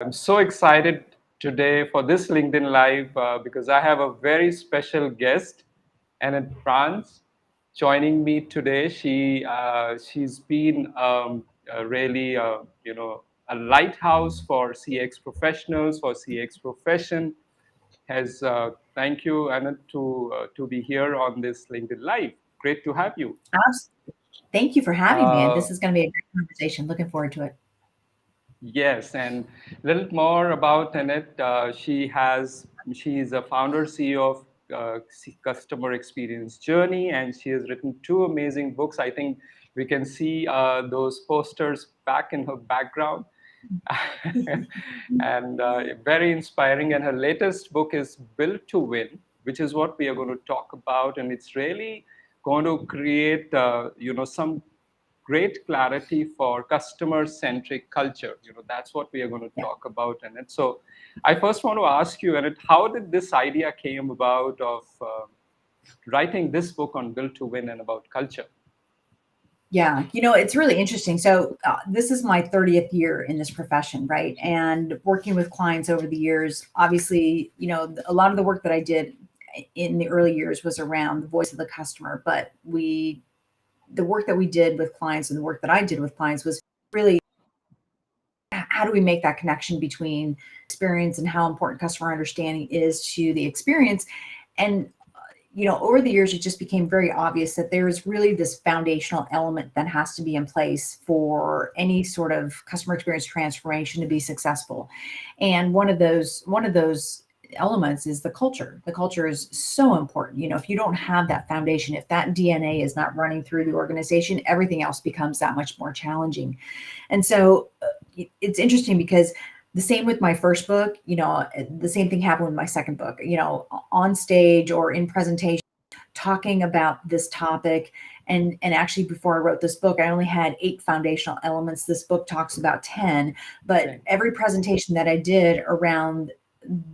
I'm so excited today for this LinkedIn Live because I have a very special guest, Annette Franz, joining me today. She's been really a lighthouse for CX professionals, for CX profession. Has Thank you, Annette, to be here on this LinkedIn Live. Great to have you. Absolutely. Thank you for having me. And Uh, this is going to be a great conversation. Looking forward to it. Yes, and a little more about Annette. She is a founder CEO of Customer Experience Journey, and she has written two amazing books. I think we can see those posters back in her background, and very inspiring. And her latest book is Built to Win, which is what we are going to talk about, and it's really going to create some great clarity for customer centric culture. That's what we are going to Yeah. talk about in it. So I first want to ask you, Annette, how did this idea came about of writing this book on Build to Win and about culture? Yeah. It's really interesting. So, this is my 30th year in this profession, right? And working with clients over the years, obviously, a lot of the work that I did in the early years was around the voice of the customer. But the work that we did with clients and the work that I did with clients was really how do we make that connection between experience and how important customer understanding is to the experience. And over the years, it just became very obvious that there's really this foundational element that has to be in place for any sort of customer experience transformation to be successful. And one of those elements is the culture. The culture is so important. If you don't have that foundation, if that DNA is not running through the organization, everything else becomes that much more challenging. And so it's interesting because the same with my first book, the same thing happened with my second book, on stage or in presentation, talking about this topic. And actually, before I wrote this book, I only had 8 foundational elements. This book talks about 10, but Okay. every presentation that I did around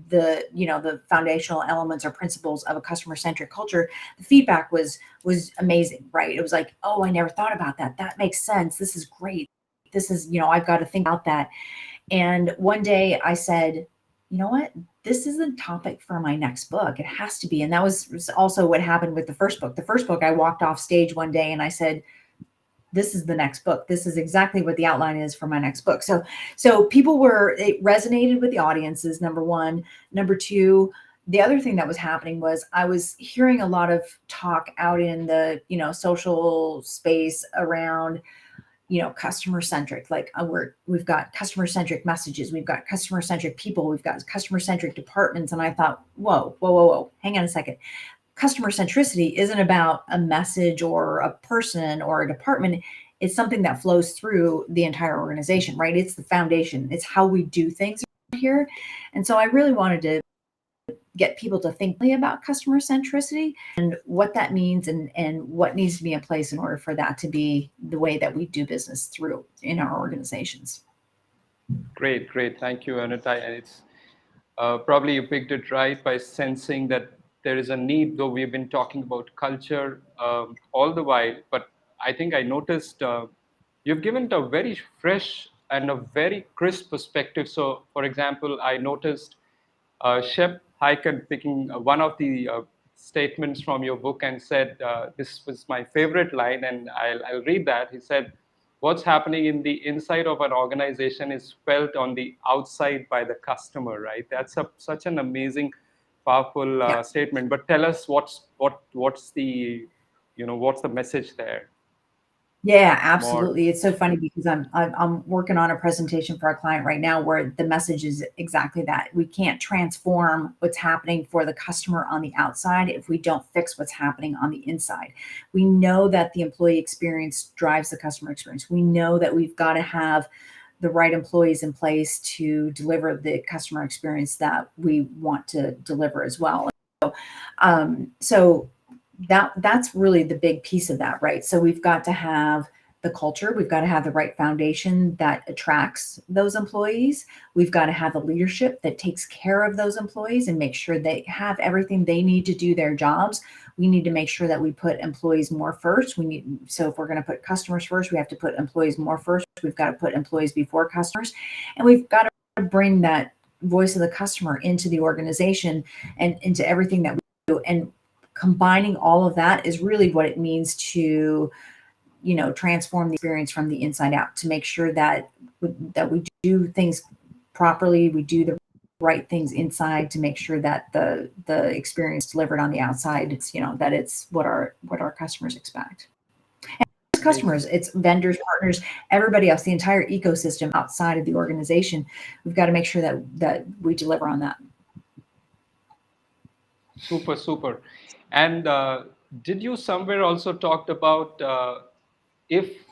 the foundational elements or principles of a customer centric culture, the feedback was amazing, right? It was like, oh, I never thought about that. That makes sense. This is great. This is, I've got to think about that. And one day I said, you know what? This is a topic for my next book. It has to be. And that was also what happened with the first book. The first book, I walked off stage one day and I said, this is the next book. This is exactly what the outline is for my next book. So it resonated with the audiences, number one. Number two, the other thing that was happening was I was hearing a lot of talk out in the, social space around customer centric, like we've got customer centric messages, we've got customer centric people, we've got customer centric departments. And I thought, whoa, hang on a second. Customer centricity isn't about a message or a person or a department. It's something that flows through the entire organization, right? It's the foundation. It's how we do things here. And so I really wanted to get people to think about customer centricity and what that means and what needs to be in place in order for that to be the way that we do business through in our organizations. Great, great. Thank you, Annette. And it's probably you picked it right by sensing that there is a need, though we've been talking about culture all the while. But I think I noticed you've given it a very fresh and a very crisp perspective. So, for example, I noticed Shep Hyken picking one of the statements from your book and said, this was my favorite line, and I'll read that. He said, what's happening in the inside of an organization is felt on the outside by the customer, right? That's such an amazing, powerful Yeah. statement. But tell us what's the, what's the message there? Yeah, More. absolutely. It's so funny because I'm working on a presentation for a client right now where the message is exactly that. We can't transform what's happening for the customer on the outside if we don't fix what's happening on the inside. We know that the employee experience drives the customer experience. We know that we've got to have the right employees in place to deliver the customer experience that we want to deliver as well. So that's really the big piece of that, right? So we've got to have the culture, we've got to have the right foundation that attracts those employees. We've got to have a leadership that takes care of those employees and make sure they have everything they need to do their jobs. We need to make sure that we put employees more first. So if we're going to put customers first, we have to put employees more first. We've got to put employees before customers, and we've got to bring that voice of the customer into the organization and into everything that we do. And combining all of that is really what it means to, transform the experience from the inside out, to make sure that we do things properly, we do the right things inside, to make sure that the experience delivered on the outside, it's, that it's what our customers expect. Customers, Amazing. it's vendors, partners, everybody else, the entire ecosystem outside of the organization. We've got to make sure that we deliver on that. Super, super. And did you somewhere also talked about if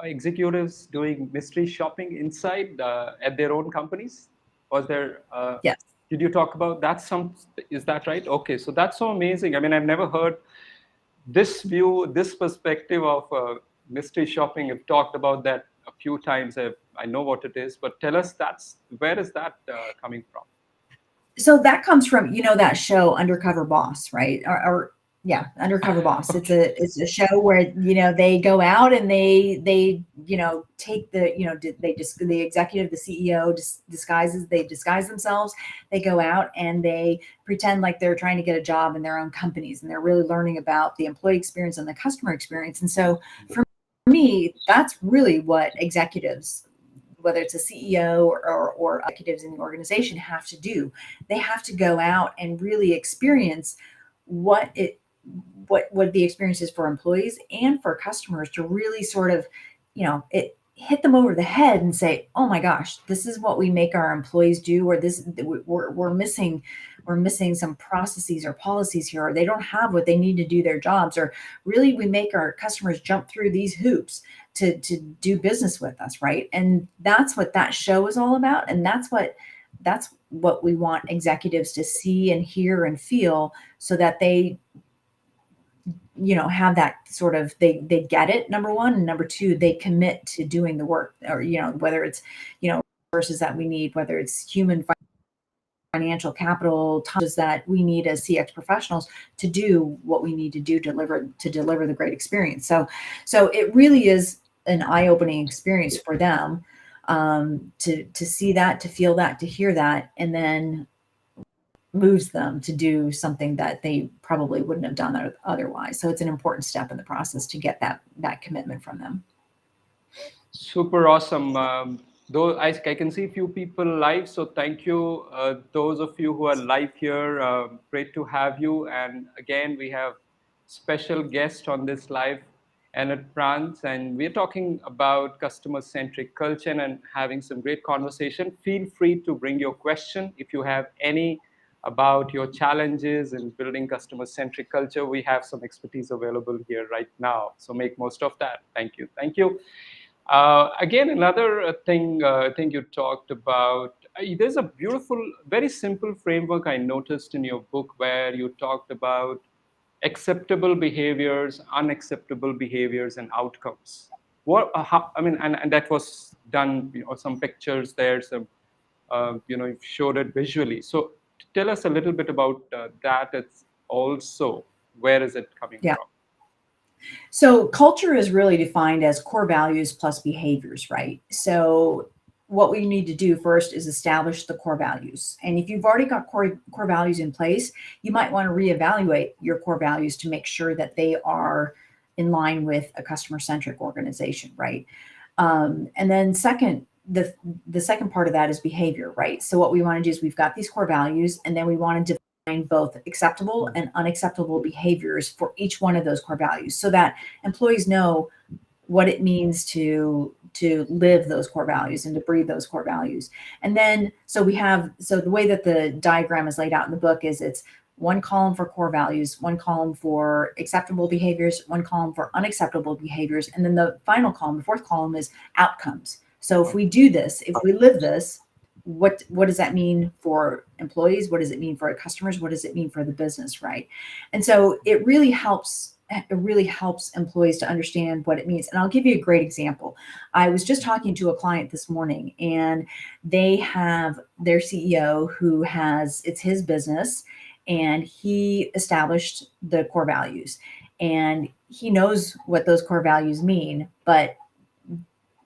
executives doing mystery shopping inside at their own companies? Was there? Yes. Did you talk about that? Is that right? Okay, so that's so amazing. I mean, I've never heard this view, this perspective of mystery shopping. I've talked about that a few times. I know what it is, but tell us where is that coming from? So that comes from, that show Undercover Boss, right? Or yeah, Undercover Boss. It's Okay. a show where, they go out and they take the, they just, the executive, the CEO they disguise themselves. They go out and they pretend like they're trying to get a job in their own companies, and they're really learning about the employee experience and the customer experience. And so for me, that's really what executives, whether it's a CEO or executives in the organization, have to do. They have to go out and really experience what it what the experience is for employees and for customers, to really sort of, it hit them over the head and say, oh my gosh, this is what we make our employees do, or this we're missing some processes or policies here, or they don't have what they need to do their jobs, or really we make our customers jump through these hoops to do business with us, right? And that's what that show is all about, and that's what we want executives to see and hear and feel, so that they, have that sort of, they get it, number one, and number two, they commit to doing the work, or, whether it's, resources that we need, whether it's human, financial capital, times that we need as CX professionals to do what we need to do, to deliver the great experience. So it really is an eye-opening experience for them, to see that, to feel that, to hear that, and then moves them to do something that they probably wouldn't have done otherwise. So it's an important step in the process to get that commitment from them. Super awesome. Though I can see a few people live, so thank you. Those of you who are live here, great to have you. And again, we have special guest on this live, Annette Franz, and we're talking about customer-centric culture and having some great conversation. Feel free to bring your question if you have any about your challenges in building customer-centric culture. We have some expertise available here right now, so make most of that. Thank you. Thank you. Again, another thing I think you talked about, there's a beautiful, very simple framework I noticed in your book where you talked about acceptable behaviors, unacceptable behaviors, and outcomes. I mean, and that was done, some pictures there, some, you showed it visually. So tell us a little bit about that. It's also, where is it coming Yeah. from? So culture is really defined as core values plus behaviors, right? So what we need to do first is establish the core values. And if you've already got core values in place, you might want to reevaluate your core values to make sure that they are in line with a customer-centric organization, right? And then second, the second part of that is behavior, right? So what we want to do is, we've got these core values, and then we want to both acceptable and unacceptable behaviors for each one of those core values, so that employees know what it means to live those core values and to breathe those core values. And then so the way that the diagram is laid out in the book is, it's one column for core values, one column for acceptable behaviors, one column for unacceptable behaviors, and then the final column, the fourth column, is outcomes. So if we do this, if we live this, what does that mean for employees? What does it mean for our customers? What does it mean for the business, right? And so it really helps employees to understand what it means. And I'll give you a great example. I was just talking to a client this morning, and they have their CEO it's his business, and he established the core values, and he knows what those core values mean, but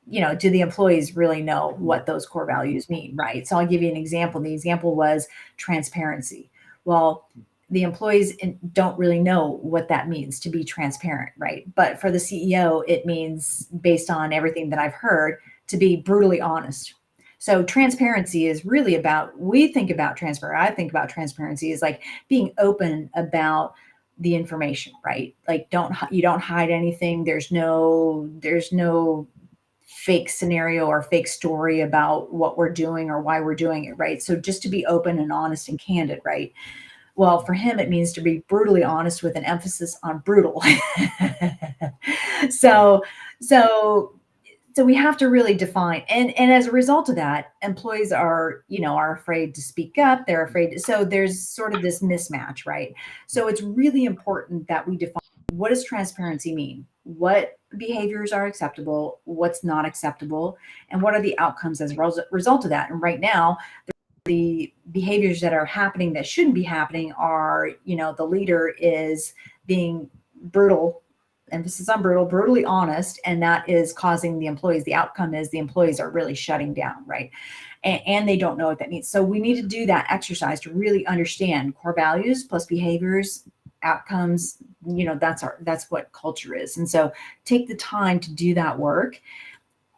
do the employees really know what those core values mean, right? So I'll give you an example. The example was transparency. Well, the employees don't really know what that means to be transparent, right? But for the CEO, it means, based on everything that I've heard, to be brutally honest. So transparency is really about, we think about transparency, I think about transparency is like being open about the information, right? Like you don't hide anything. There's no fake scenario or fake story about what we're doing or why we're doing it, right? So just to be open and honest and candid, right? Well, for him, it means to be brutally honest with an emphasis on brutal. so, so, so we have to really define, and as a result of that, employees are afraid to speak up. They're afraid. So there's sort of this mismatch, right? So it's really important that we define, what does transparency mean? What behaviors are acceptable? What's not acceptable? And what are the outcomes as a result of that? And right now, the behaviors that are happening that shouldn't be happening are, the leader is being brutal, emphasis on brutal, brutally honest, and that is causing the employees, the outcome is the employees are really shutting down, right? And they don't know what that means. So we need to do that exercise to really understand core values plus behaviors, outcomes. That's what culture is. And so take the time to do that work,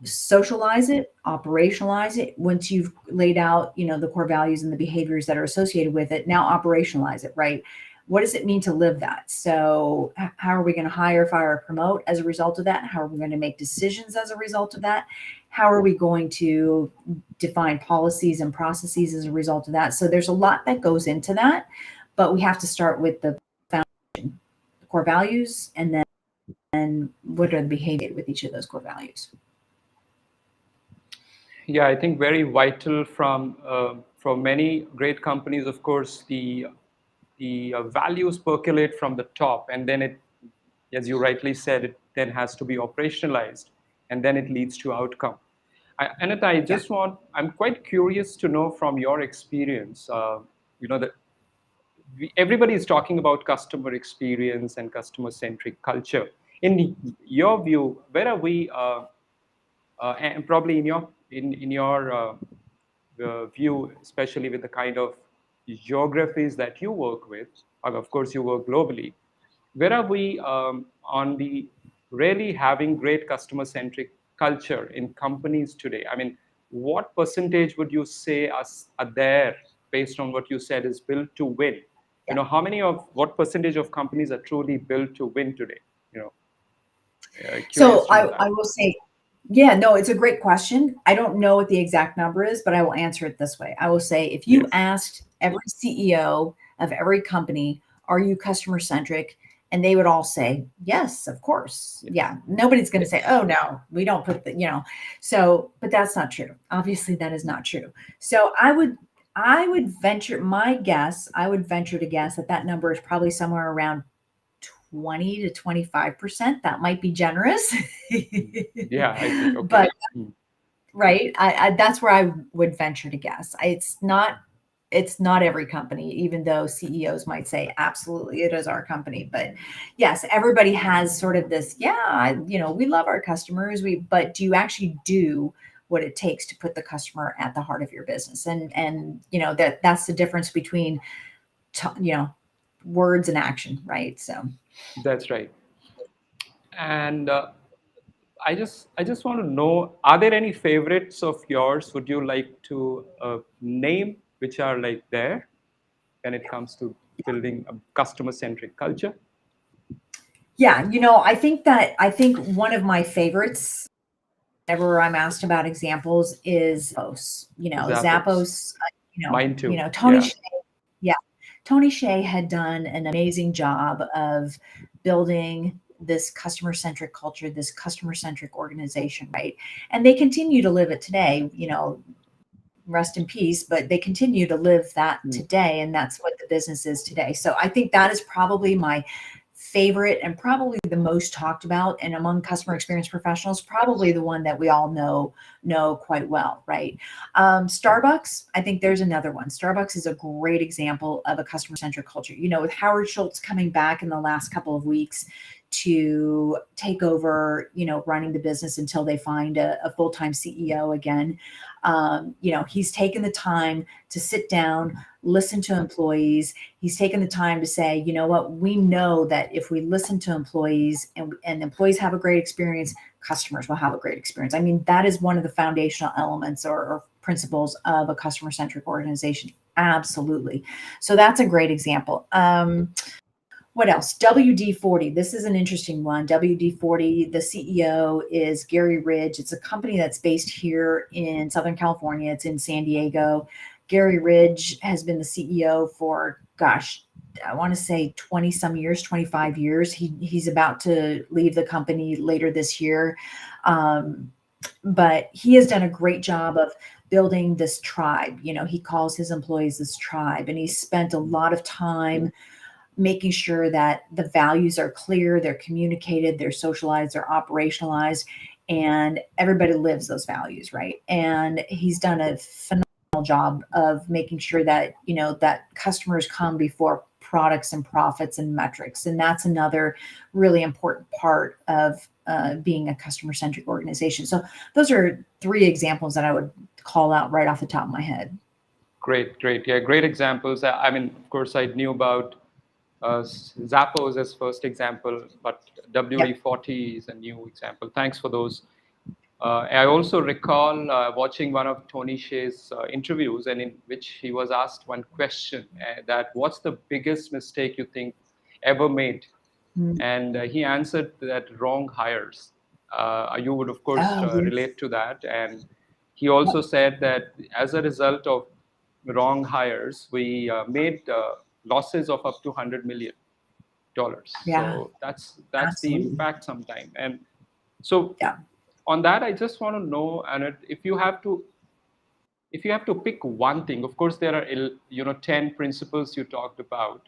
socialize it, operationalize it. Once you've laid out, the core values and the behaviors that are associated with it, now operationalize it, right? What does it mean to live that? So how are we going to hire, fire, promote as a result of that? How are we going to make decisions as a result of that? How are we going to define policies and processes as a result of that? So there's a lot that goes into that, but we have to start with the foundation, the core values, and then what are the behavior with each of those core values. Yeah, I think very vital from many great companies. Of course, the values percolate from the top, and then it, as you rightly said, it then has to be operationalized, and then it leads to outcome. Annette, I'm quite curious to know from your experience, that everybody is talking about customer experience and customer-centric culture. In your view, where are we, and probably in your view, especially with the kind of geographies that you work with, and of course you work globally, where are we on the really having great customer-centric culture in companies today? I mean, what percentage would you say are there, based on what you said, is built to win? What percentage of companies are truly built to win today? Curious So to know I that. will say, yeah, no, it's a great question. I don't know what the exact number is, but I will answer it this way. I will say, if you Yes. asked every CEO of every company, are you customer centric? And they would all say, yes, of course. Yes. Yeah. Nobody's going to say, oh, no, we don't put So, but that's not true. Obviously, that is not true. So I would venture to guess that that number is probably somewhere around 20 to 25%. That might be generous. Yeah, I see. Okay. But right, that's where I would venture to guess. It's not every company, even though CEOs might say absolutely it is our company. But yes, everybody has sort of this, yeah, we love our customers, but do you actually do what it takes to put the customer at the heart of your business? And that's the difference between words and action, right? So That's right. And I just want to know, are there any favorites of yours? Would you like to name, which are like there when it comes to building a customer-centric culture? yeah, I think one of my favorites, whenever I'm asked about examples, is Zappos. Zappos. Zappos, Mine too. Tony Yeah. Hsieh, yeah, Tony Hsieh had done an amazing job of building this customer-centric culture, this customer-centric organization, right? And they continue to live it today, rest in peace, but they continue to live that today, and that's what the business is today. So I think that is probably my favorite and probably the most talked about, and among customer experience professionals, probably the one that we all know quite well, right? Starbucks, I think there's another one. Starbucks is a great example of a customer centric culture. With Howard Schultz coming back in the last couple of weeks to take over, running the business until they find a full-time CEO again. He's taken the time to sit down, listen to employees. He's taken the time to say, you know what, we know that if we listen to employees and employees have a great experience, customers will have a great experience. I mean, that is one of the foundational elements or principles of a customer-centric organization. Absolutely. So that's a great example. What else? WD-40. This is an interesting one. WD-40, the CEO is Gary Ridge. It's a company that's based here in Southern California. It's in San Diego. Gary Ridge has been the CEO for, gosh, I want to say 20 some years, 25 years. He's about to leave the company later this year. But he has done a great job of building this tribe. He calls his employees this tribe, and he's spent a lot of time making sure that the values are clear, they're communicated, they're socialized, they're operationalized, and everybody lives those values, right? And he's done a phenomenal job of making sure that, that customers come before products and profits and metrics. And that's another really important part of being a customer-centric organization. So those are three examples that I would call out right off the top of my head. Great. Yeah, great examples. I mean, of course, I knew about Zappos as first example, but WD-40 is a new example. Thanks for those. I also recall watching one of Tony Hsieh's interviews, and in which he was asked one question that what's the biggest mistake you think ever made? And he answered that wrong hires. You would, of course, relate to that. And he also said that as a result of wrong hires, we made losses of up to $100 million. So that's the impact sometime. And so on that, I just want to know, Annette, if you have to pick one thing, of course there are 10 principles you talked about,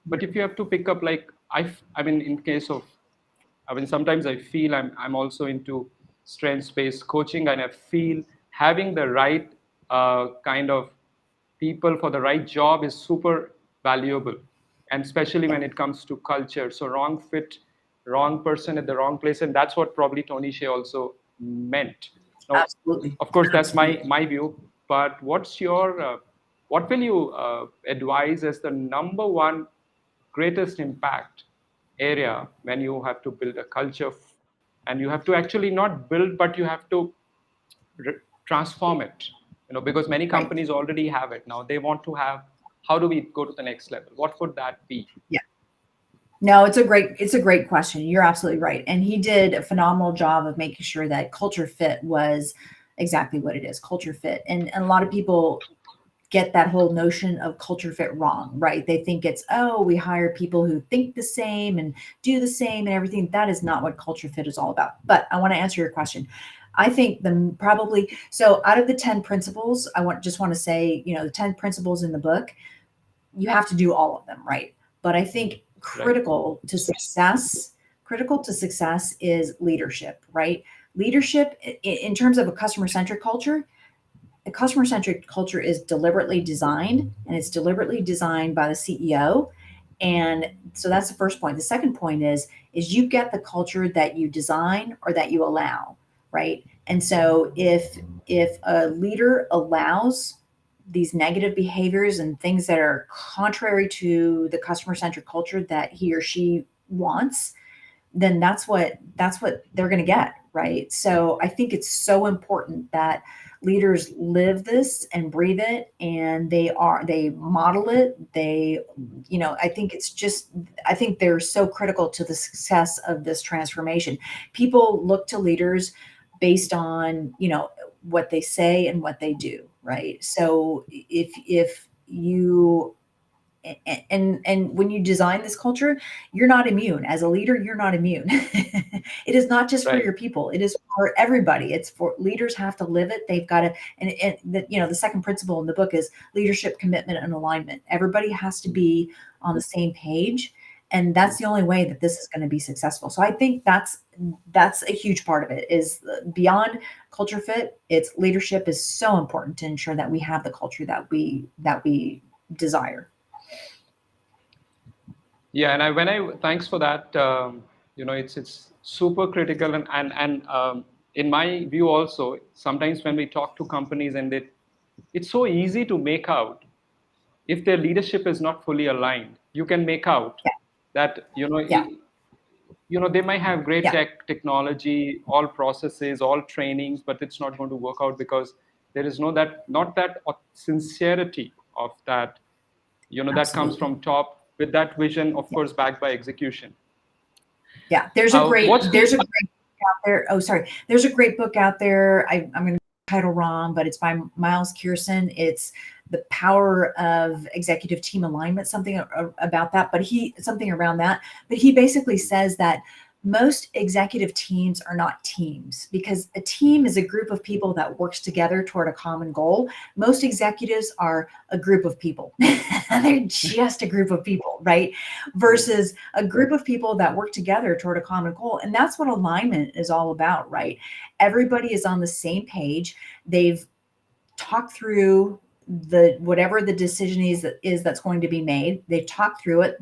but if you have to pick up, like I mean, in case of, sometimes I feel I'm also into strengths-based coaching, and I feel having the right kind of people for the right job is super valuable, and especially when it comes to culture. So wrong fit, wrong person at the wrong place, and that's what probably Tony Hsieh also meant. Now, absolutely. Of course, that's my view. But what's your what will you advise as the number one greatest impact area when you have to build a culture, and you have to actually not build, but you have to transform it? Because many companies already have it. Now they want to have, how do we go to the next level? What would that be? Yeah. No, it's a great question. You're absolutely right. And he did a phenomenal job of making sure that culture fit was exactly what it is, culture fit. And a lot of people get that whole notion of culture fit wrong, right? They think it's, we hire people who think the same and do the same and everything. That is not what culture fit is all about. But I want to answer your question. I think so out of the 10 principles, just want to say, the 10 principles in the book, you have to do all of them, right? But I think critical to success is leadership, right? Leadership in terms of a customer-centric culture, a customer-centric culture is deliberately designed, and it's deliberately designed by the CEO. And so that's the first point. The second point is you get the culture that you design or that you allow, right? And so if a leader allows these negative behaviors and things that are contrary to the customer-centric culture that he or she wants, then that's what they're going to get, right? So I think it's so important that leaders live this and breathe it, and they model it. I think they're so critical to the success of this transformation. People look to leaders based on, what they say and what they do, right? So if you and when you design this culture, you're not immune. As a leader, you're not immune. It is not just for your people. It is for everybody. It's for leaders have to live it. They've got to, and the second principle in the book is leadership, commitment, and alignment. Everybody has to be on the same page. And that's the only way that this is going to be successful. So I think that's a huge part of it is beyond culture fit. It's leadership is so important to ensure that we have the culture that we desire. Yeah, and thanks for that. it's super critical. And in my view also, sometimes when we talk to companies, it's so easy to make out if their leadership is not fully aligned. You can make out Yeah. that Yeah. they might have great Yeah. technology, all processes, all trainings, but it's not going to work out because there is no that not that sincerity of that, that comes Absolutely. from top with that vision, of Yeah. course, backed by execution. Yeah. What's the There's a great book out there. Oh, sorry. There's a great book out there. I'm going to get the title wrong, but it's by Miles Kierson. It's The Power of Executive Team Alignment, something about that, but something around that. But he basically says that most executive teams are not teams, because a team is a group of people that works together toward a common goal. Most executives are a group of people. They're just a group of people, right? Versus a group of people that work together toward a common goal. And that's what alignment is all about, right? Everybody is on the same page. They've talked through the whatever the decision is that's going to be made. They've talked through it.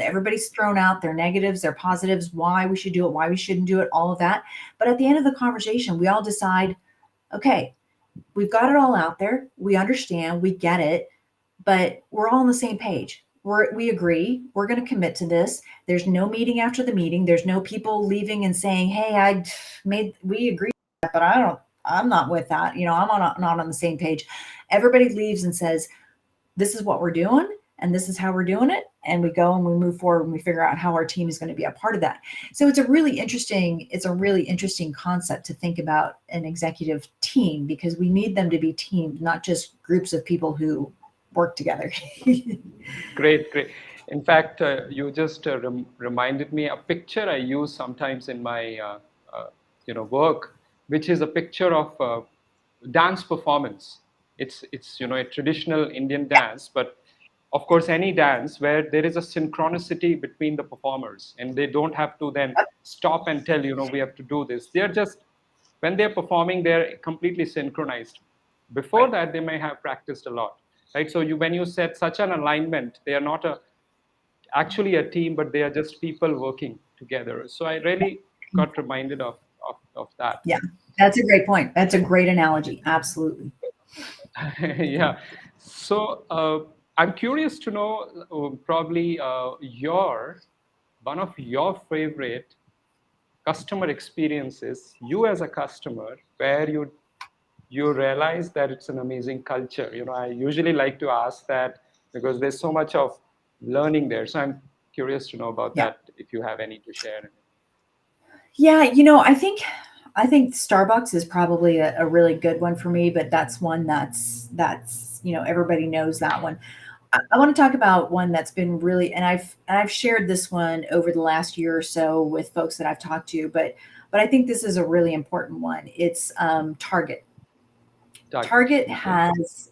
Everybody's thrown out their negatives, their positives, why we should do it, why we shouldn't do it, all of that. But at the end of the conversation, we all decide, okay, we've got it all out there. We understand, we get it, but we're all on the same page. We agree. We're going to commit to this. There's no meeting after the meeting. There's no people leaving and saying, "Hey, we agree, but I'm not with that. Not on the same page." Everybody leaves and says, "This is what we're doing, and this is how we're doing it." And we go and we move forward and we figure out how our team is going to be a part of that. So it's a really interesting concept to think about an executive team, because we need them to be teams, not just groups of people who work together. Great, great. In fact, you just reminded me a picture I use sometimes in my work, which is a picture of dance performance. It's a traditional Indian dance, but of course any dance where there is a synchronicity between the performers, and they don't have to then stop and tell we have to do this. They're just when they're performing, they're completely synchronized. Before Right. that, they may have practiced a lot, right? So when you set such an alignment, they are not actually a team, but they are just people working together. So I really got reminded of that. Yeah, that's a great point. That's a great analogy. Absolutely. Yeah. So I'm curious to know, probably your one of your favorite customer experiences, you as a customer, where you realize that it's an amazing culture. I usually like to ask that because there's so much of learning there. So I'm curious to know about Yeah. that, if you have any to share. Yeah, I think Starbucks is probably a really good one for me, but that's one that's everybody knows that one. I want to talk about one that's been really, and I've shared this one over the last year or so with folks that I've talked to, but I think this is a really important one. It's Target. Target. Target Okay. has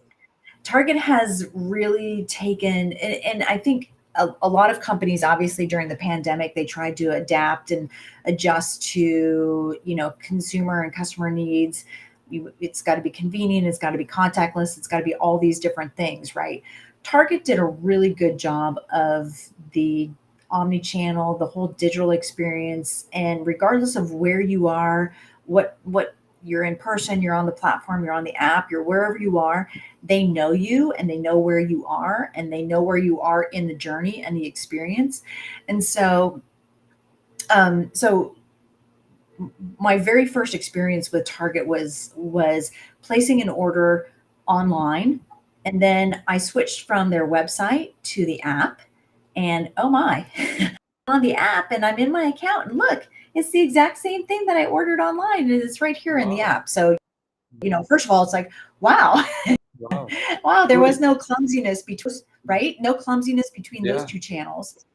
Target has really taken, and I think a lot of companies, obviously during the pandemic, they tried to adapt and adjust to, consumer and customer needs. It's got to be convenient, it's got to be contactless, it's got to be all these different things, right? Target did a really good job of the omni-channel, the whole digital experience, and regardless of where you are, what you're in person, you're on the platform, you're on the app, you're wherever you are, they know you and they know where you are and they know where you are in the journey and the experience. And so my very first experience with Target was placing an order online, and then I switched from their website to the app, and oh my, on the app and I'm in my account and look, it's the exact same thing that I ordered online and it's right here in the Wow. app. So, first of all, it's like, wow, Wow. wow, there was Truly. no clumsiness between, right? No clumsiness between those Yeah. two channels.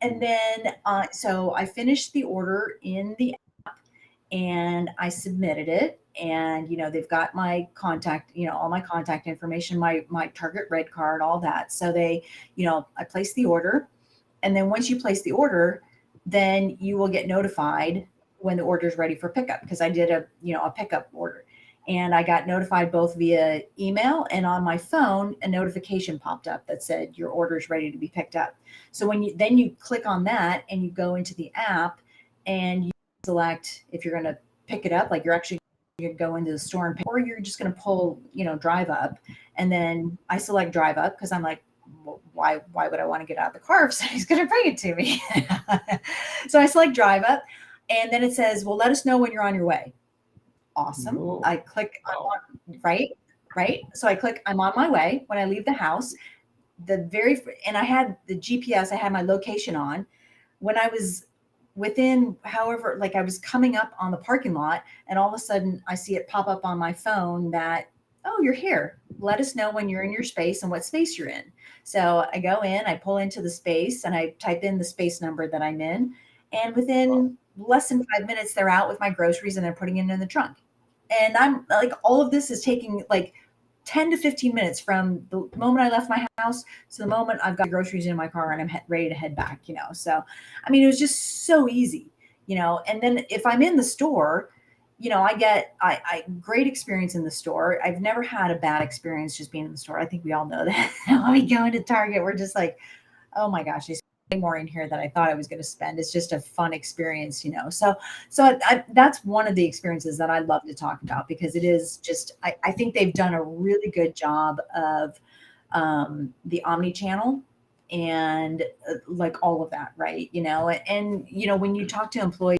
And then, so I finished the order in the and I submitted it. And they've got my contact, all my contact information, my Target Red card, all that. So I placed the order, and then once you place the order, then you will get notified when the order is ready for pickup, because I did a pickup order, and I got notified both via email and on my phone. A notification popped up that said your order is ready to be picked up. So when you click on that and you go into the app and you select if you're going to pick it up, like you're actually going to go into the store and pick, or you're just going to pull, drive up. And then I select drive up because I'm like, well, why would I want to get out of the car if somebody's going to bring it to me? So I select drive up, and then it says, well, let us know when you're on your way. Awesome. No. I click, Wow. right. So I click, I'm on my way. When I leave the house, and I had the GPS, I had my location on. When I was within, however, like I was coming up on the parking lot, and all of a sudden I see it pop up on my phone that, oh, you're here. Let us know when you're in your space and what space you're in. So I go in, I pull into the space, and I type in the space number that I'm in. And Wow. within less than 5 minutes, they're out with my groceries and they're putting it in the trunk. And I'm like, all of this is taking like 10 to 15 minutes from the moment I left my house to the moment I've got groceries in my car and I'm ready to head back, So, I mean, it was just so easy, And then if I'm in the store, I get I great experience in the store. I've never had a bad experience just being in the store. I think we all know that. When we go into Target, we're just like, oh my gosh, there's way more in here than I thought I was going to spend. It's just a fun experience. So that's one of the experiences that I love to talk about, because it is just, I think they've done a really good job of the omni-channel and like all of that, right? When you talk to employees,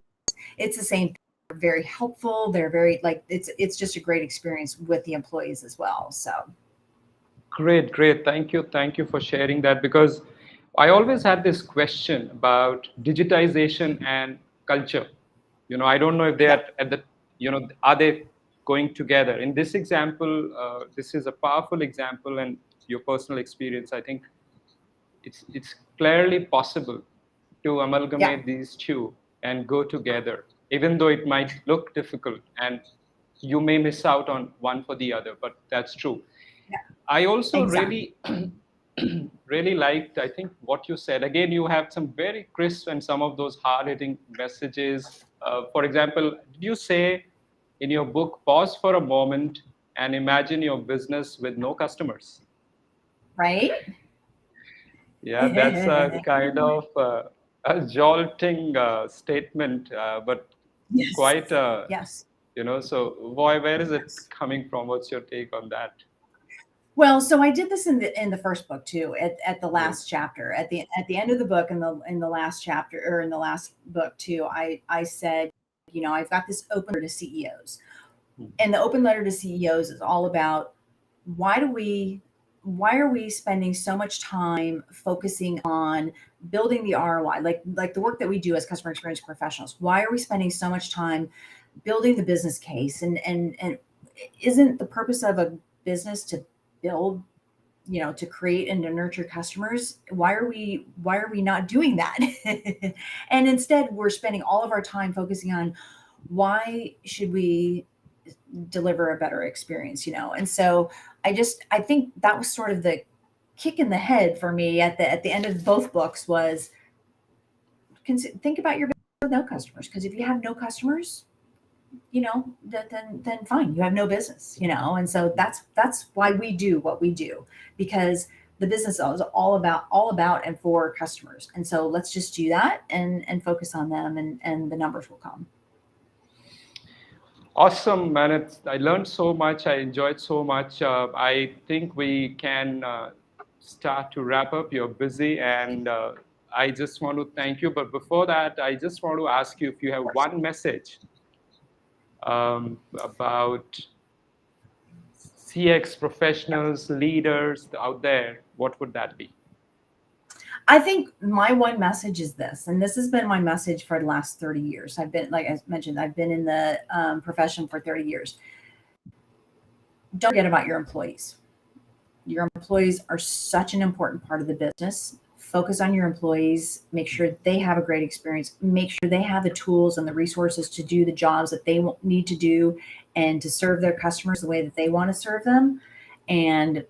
it's the same thing. They're very helpful. They're very like, it's just a great experience with the employees as well. So Great, great. Thank you for sharing that, because I always had this question about digitization and culture. I don't know if they yeah, are at the, are they going together? In this example, this is a powerful example, and your personal experience. I think it's clearly possible to yeah, amalgamate these two and go together, even though it might look difficult and you may miss out on one for the other, but that's true. yeah, I also exactly. really, really liked, I think, what you said. Again, you have some very crisp and some of those hard hitting messages. For example, did you say in your book, pause for a moment and imagine your business with no customers? Right. Yeah, that's a kind of a jolting statement, but Yes. quite, Yes. so where is it Yes. coming from? What's your take on that? Well, so I did this in the first book too, at the Great. last chapter, at the end of the book, in the last chapter, or in the last book too. I said, I've got this open letter to CEOs, and the open letter to CEOs is all about why do we why are we spending so much time focusing on building the ROI, like the work that we do as customer experience professionals? Why are we spending so much time building the business case? And isn't the purpose of a business to build, to create and to nurture customers? Why are we not doing that? And instead we're spending all of our time focusing on why should we deliver a better experience. And so I think that was sort of the kick in the head for me at the end of both books was, think about your business with no customers, because if you have no customers, then fine, you have no business. And so that's why we do what we do, because the business is all about and for customers. And so let's just do that and focus on them, and the numbers will come. Awesome, man. I learned so much. I enjoyed so much. I think we can start to wrap up. You're busy, and I just want to thank you. But before that, I just want to ask you if you have Of course. one message about CX professionals, leaders out there, what would that be? I think my one message is this, and this has been my message for the last 30 years. Like I mentioned, I've been in the profession for 30 years. Don't forget about your employees. Your employees are such an important part of the business. Focus on your employees, make sure they have a great experience, make sure they have the tools and the resources to do the jobs that they need to do, and to serve their customers the way that they want to serve them. And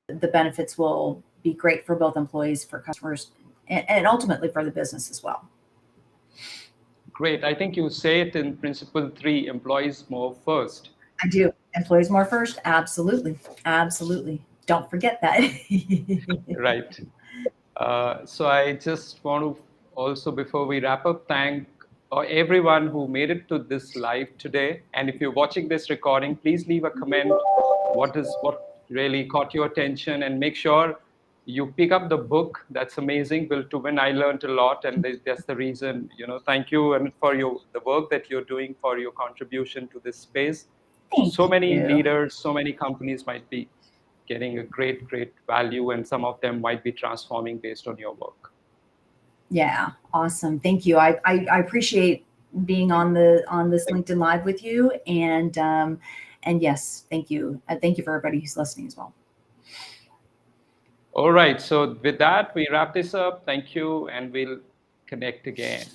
the benefits will be great for both employees, for customers, and ultimately for the business as well. Great. I think you say it in principle three, employees more first. I do. Employees more first. Absolutely. Absolutely. Don't forget that. Right. So I just want to also, before we wrap up, thank everyone who made it to this live today. And if you're watching this recording, please leave a comment. What really caught your attention, and make sure you pick up the book. That's amazing. Built to Win. I learned a lot, and that's the reason. Thank you and for the work that you're doing, for your contribution to this space. Thank So many you. leaders, so many companies might be getting a great value, and some of them might be transforming based on your work. Yeah, awesome. Thank you. I appreciate being on this LinkedIn Live with you, and yes, thank you. Thank you for everybody who's listening as well. All right. So with that, we wrap this up. Thank you, and we'll connect again.